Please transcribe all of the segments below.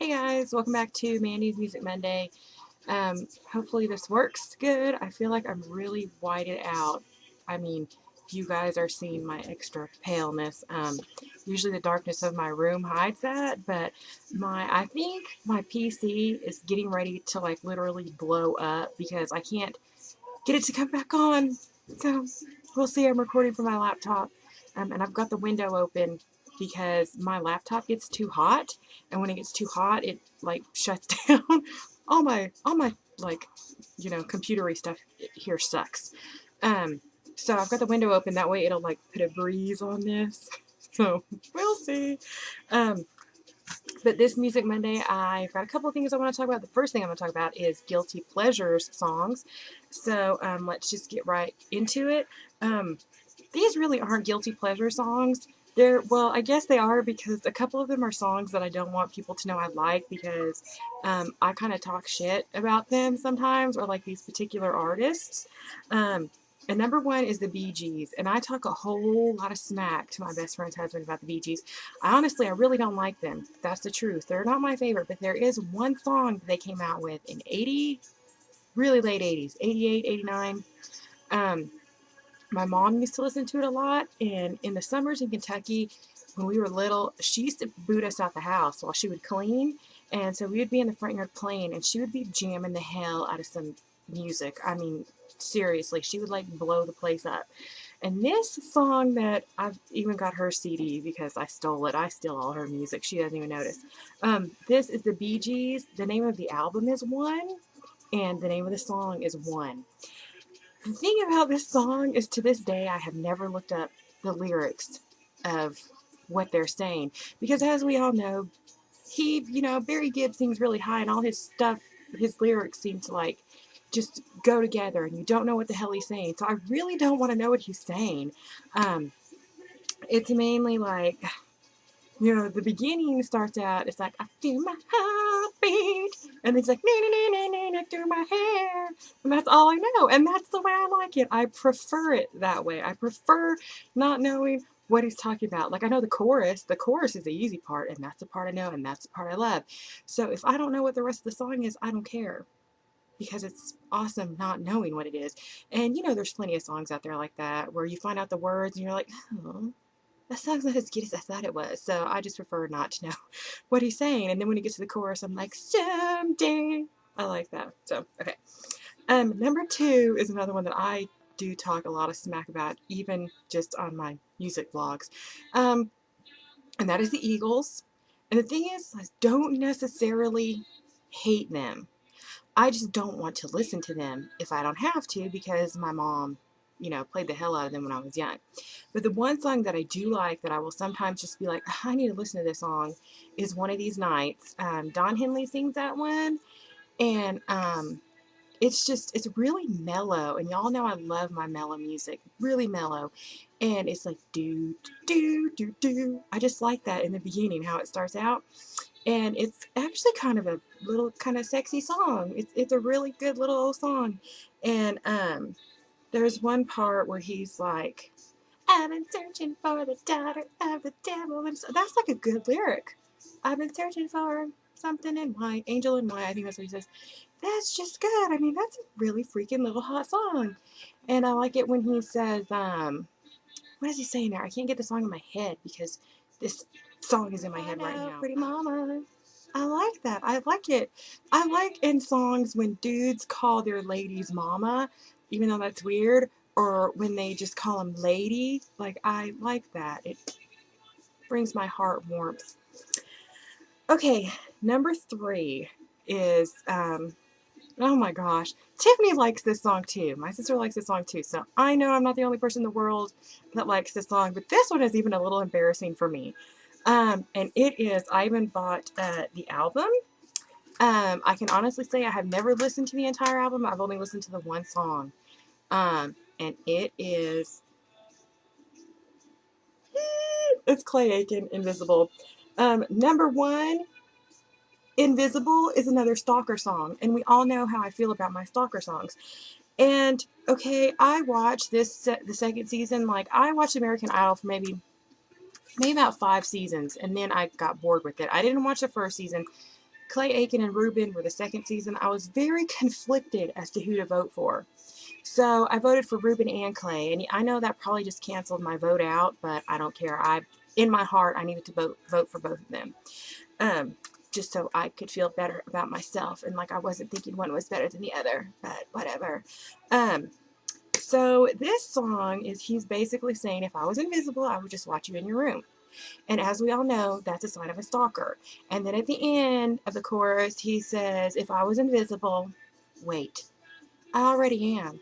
Hey guys, welcome back to Mandy's Music Monday. Hopefully this works good. I feel like I'm really whited out. I mean, you guys are seeing my extra paleness. Usually the darkness of my room hides that, but I think my PC is getting ready to like literally blow up because I can't get it to come back on. So we'll see. I'm recording from my laptop, and I've got the window open because my laptop gets too hot, and when it gets too hot, it like shuts down. All my like computery stuff here sucks. Um, so I've got the window open that way it'll like put a breeze on this. So we'll see. Um, but this Music Monday, I've got a couple of things I want to talk about. The first thing I'm going to talk about is guilty pleasures songs. So let's just get right into it. These really aren't guilty pleasure songs. Well, I guess they are because a couple of them are songs that I don't want people to know I like because I kind of talk shit about them sometimes or like these particular artists. Um, and number one is the Bee Gees. And I talk a whole lot of smack to my best friend's husband about the Bee Gees. I really don't like them. That's the truth. They're not my favorite, but there is one song they came out with in really late 80s, 88, 89. Um, my mom used to listen to it a lot, and in the summers in Kentucky, when we were little, she used to boot us out the house while she would clean, and so we would be in the front yard playing, and she would be jamming the hell out of some music. I mean, seriously, she would like blow the place up. And this song that I've even got her CD because I stole it. I steal all her music. She doesn't even notice. This is the Bee Gees. The name of the album is One, and the name of the song is One. The thing about this song is to this day, I have never looked up the lyrics of what they're saying. Because as we all know, Barry Gibb sings really high and all his stuff, his lyrics seem to like just go together and you don't know what the hell he's saying. So I really don't want to know what he's saying. Um, it's mainly like, the beginning starts out, it's like, I feel my heartbeat. And it's like, through my hair. And that's all I know. And that's the way I like it. I prefer it that way. I prefer not knowing what he's talking about. Like, I know the chorus. The chorus is the easy part, and that's the part I know, and that's the part I love. So if I don't know what the rest of the song is, I don't care. Because it's awesome not knowing what it is. And, there's plenty of songs out there like that where you find out the words and you're like, oh, that song's not as good as I thought it was. So I just prefer not to know what he's saying. And then when he gets to the chorus, I'm like, someday. I like that. So, okay. Number two is another one that I do talk a lot of smack about, even just on my music vlogs. Um, and that is the Eagles. And the thing is, I don't necessarily hate them. I just don't want to listen to them if I don't have to because my mom, played the hell out of them when I was young. But the one song that I do like that I will sometimes just be like, I need to listen to this song is One of These Nights. Don Henley sings that one. And it's really mellow. And y'all know I love my mellow music. Really mellow. And it's like, do, do, do, do. I just like that in the beginning, how it starts out. And it's actually kind of a little kind of sexy song. It's a really good little old song. And there's one part where he's like, I've been searching for the daughter of the devil. And so that's like a good lyric. I've been searching for something in white, angel in white. I think that's what he says. That's just good. I mean, that's a really freaking little hot song. And I like it when he says, what is he saying there? I can't get the song in my head because this song is in my head right now. Pretty mama. I like that. I like it. I like in songs when dudes call their ladies mama, even though that's weird, or when they just call them lady. Like, I like that. It brings my heart warmth. Okay, number three is, oh my gosh. Tiffany likes this song too. My sister likes this song too. So I know I'm not the only person in the world that likes this song, but this one is even a little embarrassing for me. And it is, I even bought the album. I can honestly say I have never listened to the entire album. I've only listened to the one song. And it is, it's Clay Aiken, Invisible. Number one, Invisible is another Stalker song. And we all know how I feel about my Stalker songs. And, okay, I watched the second season. Like, I watched American Idol for maybe about 5 seasons. And then I got bored with it. I didn't watch the first season. Clay Aiken and Ruben were the second season. I was very conflicted as to who to vote for. So I voted for Ruben and Clay, and I know that probably just canceled my vote out, but I don't care. In my heart, I needed to vote for both of them, just so I could feel better about myself, and like I wasn't thinking one was better than the other, but whatever. So this song he's basically saying, if I was invisible, I would just watch you in your room. And as we all know, that's a sign of a stalker. And then at the end of the chorus, he says, if I was invisible, wait, I already am.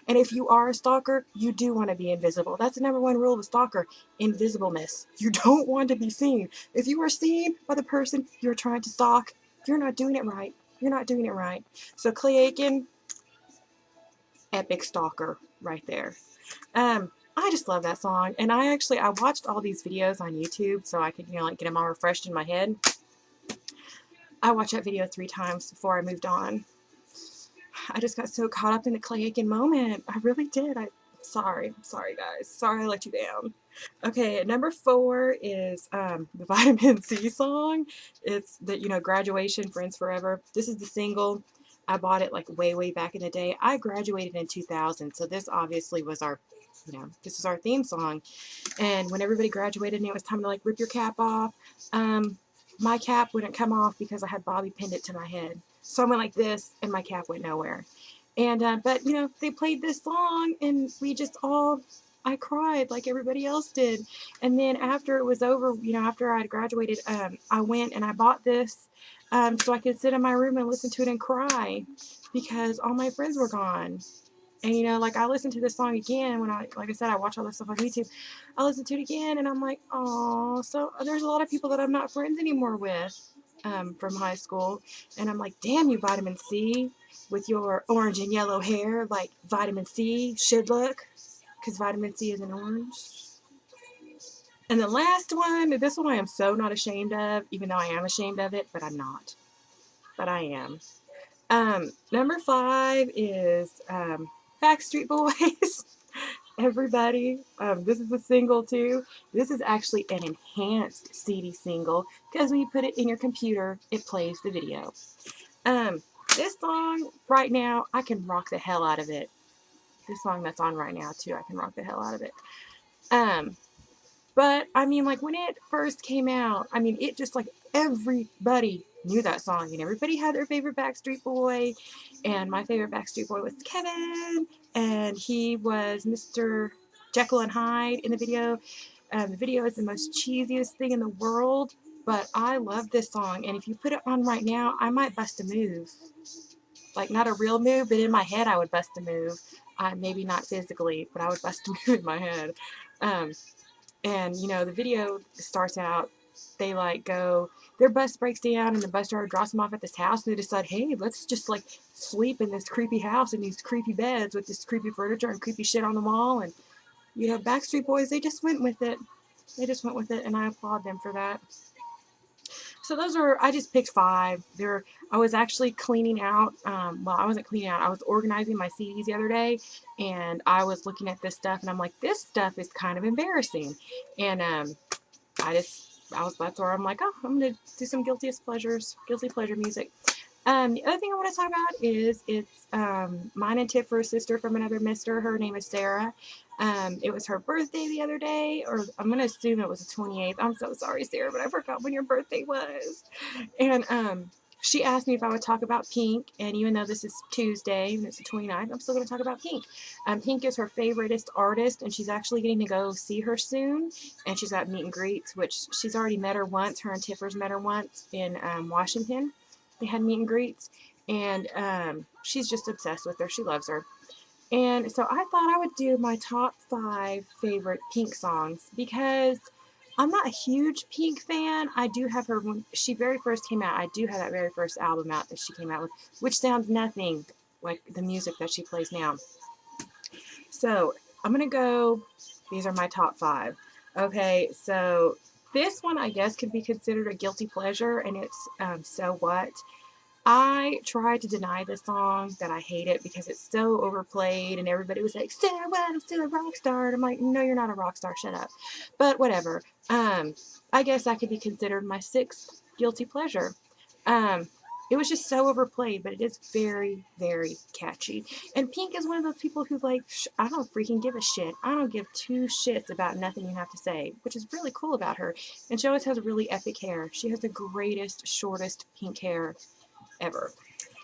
And if you are a stalker, you do want to be invisible. That's the #1 rule of a stalker, invisibleness. You don't want to be seen. If you are seen by the person you're trying to stalk, you're not doing it right. You're not doing it right. So Clay Aiken, epic stalker right there. I just love that song, and I watched all these videos on YouTube so I could, like get them all refreshed in my head. I watched that video 3 times before I moved on. I just got so caught up in the Clay Aiken moment. I really did. Sorry guys. Sorry I let you down. Okay, at number 4 is the Vitamin C song. It's the Graduation, Friends Forever. This is the single. I bought it like way back in the day. I graduated in 2000, so this obviously was our this is our theme song. And when everybody graduated and it was time to like rip your cap off, my cap wouldn't come off because I had bobby pinned it to my head. So I went like this and my cap went nowhere. And but they played this song and I cried like everybody else did. And then after it was over, after I'd graduated, I went and I bought this so I could sit in my room and listen to it and cry because all my friends were gone. And like I listened to this song again when like I said, I watch all this stuff on YouTube. I listened to it again and I'm like, oh, so there's a lot of people that I'm not friends anymore with from high school. And I'm like, damn you, Vitamin C, with your orange and yellow hair like Vitamin C should look, because Vitamin C is an orange. And the last one, this one I am so not ashamed of, even though I am ashamed of it, but I'm not. But I am. Number 5 is Backstreet Boys. Everybody, this is a single too. This is actually an enhanced CD single because when you put it in your computer, it plays the video. This song right now, I can rock the hell out of it. This song that's on right now too, I can rock the hell out of it. But I mean, like when it first came out, I mean, it just like everybody knew that song, and everybody had their favorite Backstreet Boy. And my favorite Backstreet Boy was Kevin, and he was Mr. Jekyll and Hyde in the video. The video is the most cheesiest thing in the world, but I love this song. And if you put it on right now, I might bust a move. Like not a real move, but in my head, I would bust a move. Maybe not physically, but I would bust a move in my head. And the video starts out, they like go, their bus breaks down and the bus driver drops them off at this house and they decide, hey, let's just like sleep in this creepy house in these creepy beds with this creepy furniture and creepy shit on the wall. And Backstreet Boys, they just went with it. And I applaud them for that. So I just picked 5. I was actually cleaning out, well, I wasn't cleaning out, I was organizing my CDs the other day, and I was looking at this stuff, and I'm like, this stuff is kind of embarrassing. And that's where I'm like, oh, I'm going to do some guilty pleasure music. The other thing I want to talk about is it's mine and Tiff's sister from another mister. Her name is Sarah. It was her birthday the other day, or I'm going to assume it was the 28th. I'm so sorry, Sarah, but I forgot when your birthday was. And she asked me if I would talk about Pink, and even though this is Tuesday and it's the 29th, I'm still going to talk about Pink. Pink is her favoriteest artist, and she's actually getting to go see her soon, and she's got meet and greets, which she's already met her once. Her and Tiff's met her once in Washington. They had meet and greets, and she's just obsessed with her. She loves her. And so I thought I would do my top 5 favorite Pink songs because I'm not a huge Pink fan. I do have her, when she very first came out, I do have that very first album out that she came out with, which sounds nothing like the music that she plays now. So I'm going to go, these are my top 5. Okay, so this one I guess could be considered a guilty pleasure, and it's So What. I tried to deny this song that I hate it because it's so overplayed and everybody was like, Sarah, I'm still a rock star. And I'm like, no, you're not a rock star. Shut up. But whatever. I guess that could be considered my 6th guilty pleasure. Um, it was just so overplayed, but it is very, very catchy. And Pink is one of those people who's like, I don't freaking give a shit. I don't give two shits about nothing you have to say, which is really cool about her. And she always has really epic hair. She has the greatest, shortest pink hair ever.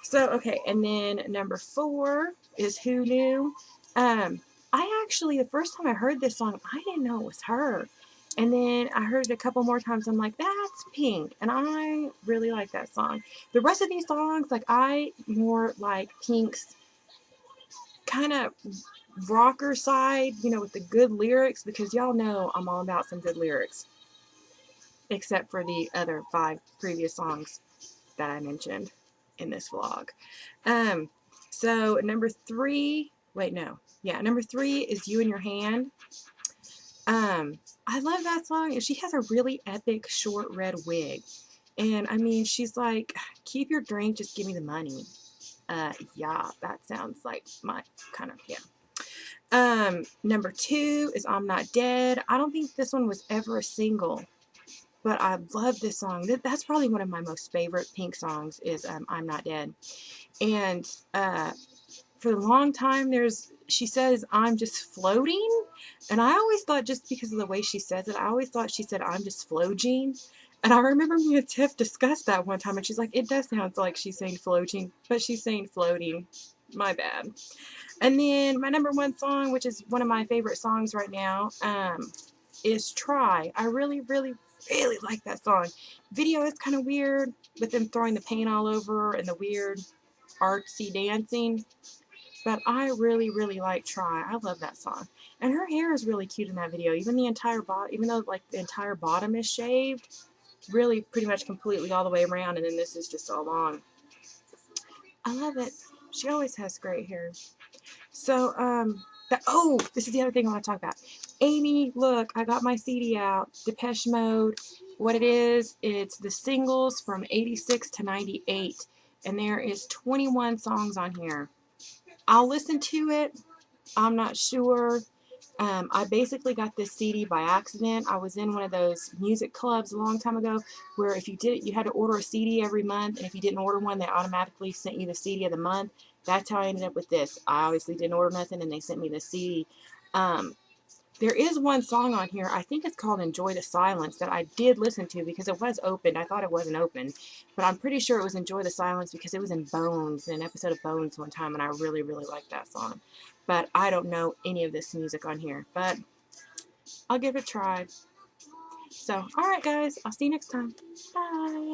So, okay, and then number 4 is Who Knew? I actually, the first time I heard this song, I didn't know it was her. And then I heard it a couple more times. I'm like, that's Pink. And I really like that song. The rest of these songs, like, I more like Pink's kind of rocker side, you know, with the good lyrics, because y'all know I'm all about some good lyrics, except for the other 5 previous songs that I mentioned in this vlog. Um, so number 3, wait, no. Yeah, number 3 is You and Your Hand. I love that song, and she has a really epic short red wig. And I mean, she's like, keep your drink, just give me the money. Yeah, that sounds like my kind of, yeah. Number 2 is I'm Not Dead. I don't think this one was ever a single, but I love this song. That's probably one of my most favorite Pink songs is I'm Not Dead. And for a long time, she says, I'm just floating. And I always thought, just because of the way she says it, I always thought she said, I'm just floating. And I remember me and Tiff discussed that one time, and she's like, it does sound like she's saying floating, but she's saying floating. My bad. And then my number 1 song, which is one of my favorite songs right now, is Try. I really, really, really like that song. Video is kind of weird with them throwing the paint all over and the weird artsy dancing. But I really, really like Try. I love that song. And her hair is really cute in that video. Even the entire bottom, even though like the entire bottom is shaved, really pretty much completely all the way around, and then this is just all long. I love it. She always has great hair. So, this is the other thing I want to talk about. Amy, look, I got my CD out. Depeche Mode. What it is, it's the singles from 86 to 98. And there is 21 songs on here. I'll listen to it. I'm not sure. I basically got this CD by accident. I was in one of those music clubs a long time ago where if you did it, you had to order a CD every month, and if you didn't order one, they automatically sent you the CD of the month. That's how I ended up with this. I obviously didn't order nothing, and they sent me the CD. There is one song on here, I think it's called Enjoy the Silence, that I did listen to because it was open. I thought it wasn't open, but I'm pretty sure it was Enjoy the Silence because it was in Bones, in an episode of Bones one time, and I really, really liked that song. But I don't know any of this music on here, but I'll give it a try. So, alright guys, I'll see you next time. Bye!